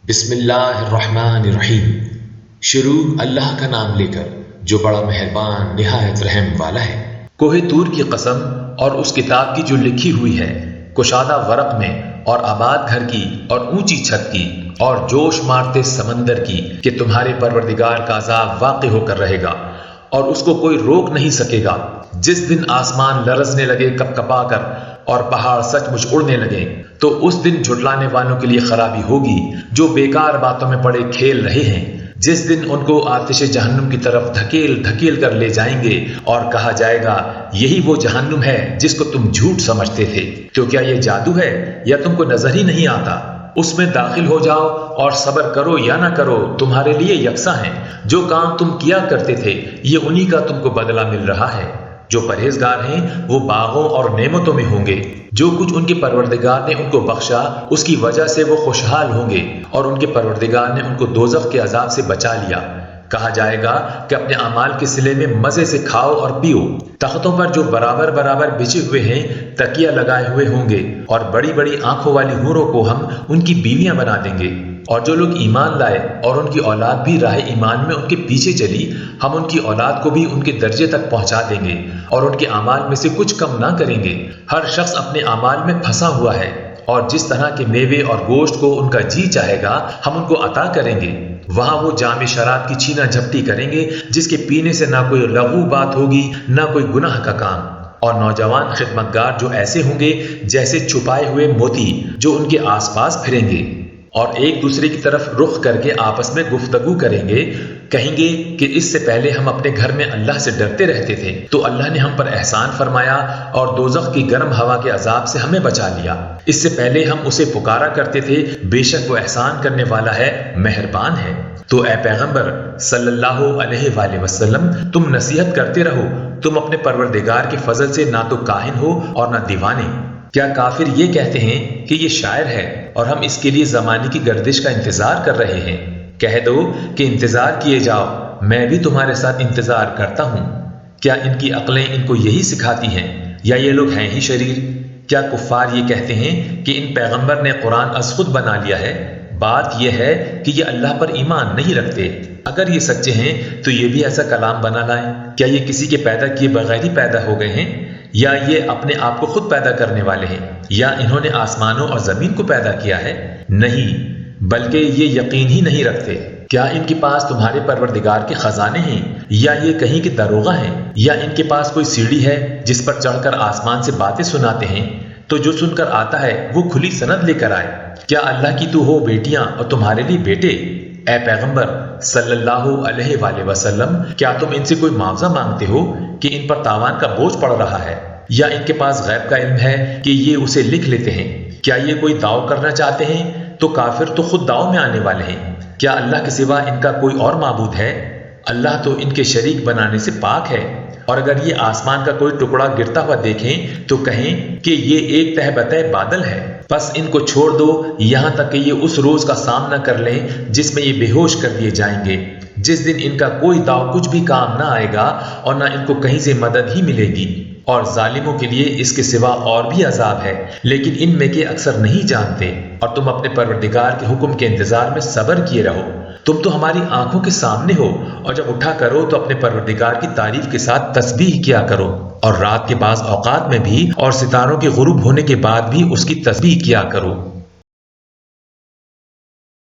بسم اللہ الرحمن الرحیم۔ شروع اللہ کا نام لے کر جو بڑا مہربان نہایت رحم والا ہے۔ کوہ طور کی قسم اور اس کتاب کی جو لکھی ہوئی ہے، کشادہ ورق میں اور آباد گھر کی اور اونچی چھت کی اور جوش مارتے سمندر کی، کہ تمہارے پروردگار کا عذاب واقع ہو کر رہے گا اور اس کو کوئی روک نہیں سکے گا۔ جس دن آسمان لرزنے لگے کپ کپا کر اور پہاڑ سچ مچ اڑنے لگے، تو اس دن جھٹلانے والوں کے لیے خرابی ہوگی جو بیکار باتوں میں پڑے کھیل رہے ہیں۔ جس دن ان کو آتش جہنم کی طرف دھکیل دھکیل کر لے جائیں گے اور کہا جائے گا، یہی وہ جہنم ہے جس کو تم جھوٹ سمجھتے تھے، تو کیا یہ جادو ہے یا تم کو نظر ہی نہیں آتا؟ اس میں داخل ہو جاؤ اور صبر کرو یا نہ کرو، تمہارے لیے یکساں ہیں۔ جو کام تم کیا کرتے تھے یہ انہی کا تم کو بدلہ مل رہا ہے۔ جو پرہیزگار ہیں وہ باغوں اور نعمتوں میں ہوں گے۔ جو کچھ ان کے پروردگار نے ان کو بخشا اس کی وجہ سے وہ خوشحال ہوں گے، اور ان کے پروردگار نے ان کو دوزخ کے عذاب سے بچا لیا۔ کہا جائے گا کہ اپنے اعمال کے صلے میں مزے سے کھاؤ اور پیو۔ تختوں پر جو برابر برابر بچھے ہوئے ہیں تکیہ لگائے ہوئے ہوں گے، اور بڑی بڑی آنکھوں والی حوروں کو ہم ان کی بیویاں بنا دیں گے۔ اور جو لوگ ایمان لائے اور ان کی اولاد بھی راہ ایمان میں ان کے پیچھے چلی، ہم ان کی اولاد کو بھی ان کے درجے تک پہنچا دیں گے اور ان کے اعمال میں سے کچھ کم نہ کریں گے۔ ہر شخص اپنے اعمال میں پھنسا ہوا ہے، اور جس طرح کے میوے اور گوشت کو ان کا جی چاہے گا ہم ان کو عطا کریں گے۔ وہاں وہ جام شراب کی چھینا جھپٹی کریں گے، جس کے پینے سے نہ کوئی لغو بات ہوگی نہ کوئی گناہ کا کام۔ اور نوجوان خدمتگار جو ایسے ہوں گے جیسے چھپائے ہوئے موتی، جو ان کے آس پاس پھریں گے اور ایک دوسرے کی طرف رخ کر کے آپس میں گفتگو کریں گے، کہیں گے کہ اس سے پہلے ہم اپنے گھر میں اللہ سے ڈرتے رہتے تھے، تو اللہ نے ہم پر احسان فرمایا اور دوزخ کی گرم ہوا کے عذاب سے ہمیں بچا لیا۔ اس سے پہلے ہم اسے پکارا کرتے تھے، بے شک وہ احسان کرنے والا ہے، مہربان ہے۔ تو اے پیغمبر صلی اللہ علیہ وآلہ وسلم، تم نصیحت کرتے رہو، تم اپنے پروردگار کے فضل سے نہ تو کاہن ہو اور نہ دیوانے۔ کیا کافر یہ کہتے ہیں کہ یہ شاعر ہے اور ہم اس کے لیے زمانے کی گردش کا انتظار کر رہے ہیں؟ کہہ دو کہ انتظار کیے جاؤ، میں بھی تمہارے ساتھ انتظار کرتا ہوں۔ کیا ان کی عقلیں ان کو یہی سکھاتی ہیں، یا یہ لوگ ہیں ہی شریر؟ کیا کفار یہ کہتے ہیں کہ ان پیغمبر نے قرآن از خود بنا لیا ہے؟ بات یہ ہے کہ یہ اللہ پر ایمان نہیں رکھتے۔ اگر یہ سچے ہیں تو یہ بھی ایسا کلام بنا لائیں۔ کیا یہ کسی کے پیدا کیے بغیر ہی پیدا ہو گئے ہیں، یا یہ اپنے آپ کو خود پیدا کرنے والے ہیں، یا انہوں نے آسمانوں اور زمین کو پیدا کیا ہے؟ نہیں، بلکہ یہ یقین ہی نہیں رکھتے۔ کیا ان کے پاس تمہارے پروردگار کے خزانے ہیں، یا یہ کہیں کے داروغہ ہیں، یا ان کے پاس کوئی سیڑھی ہے جس پر چڑھ کر آسمان سے باتیں سناتے ہیں؟ تو جو سن کر آتا ہے وہ کھلی سند لے کر آئے۔ کیا اللہ کی تو ہو بیٹیاں اور تمہارے لیے بیٹے؟ اے پیغمبر صلی اللہ علیہ وآلہ وسلم، کیا تم ان سے کوئی معاوضہ مانگتے ہو کہ ان پر تاوان کا بوجھ پڑ رہا ہے، یا ان کے پاس غیب کا علم ہے کہ یہ اسے لکھ لیتے ہیں؟ کیا یہ کوئی داؤ کرنا چاہتے ہیں تو کافر تو خود داؤ میں آنے والے ہیں۔ کیا اللہ کے سوا ان کا کوئی اور معبود ہے؟ اللہ تو ان کے شریک بنانے سے پاک ہے۔ اور اگر یہ آسمان کا کوئی ٹکڑا گرتا ہوا دیکھیں تو کہیں کہ یہ ایک تہ بتہ بادل ہے، بس ان کو چھوڑ دو یہاں تک کہ یہ اس روز کا سامنا کر لیں جس میں یہ بے ہوش کر دیے جائیں گے، جس دن ان کا کوئی داؤ کچھ بھی کام نہ آئے گا اور نہ ان کو کہیں سے مدد ہی ملے گی۔ اور ظالموں کے لیے اس کے سوا اور بھی عذاب ہے، لیکن ان میں کے اکثر نہیں جانتے۔ اور تم اپنے پروردگار کے حکم کے انتظار میں صبر کیے رہو۔ تم تو ہماری آنکھوں کے سامنے ہو، اور جب اٹھا کرو تو اپنے پروردگار کی تعریف کے ساتھ تسبیح کیا کرو، اور رات کے بعض اوقات میں بھی اور ستاروں کے غروب ہونے کے بعد بھی اس کی تسبیح کیا کرو۔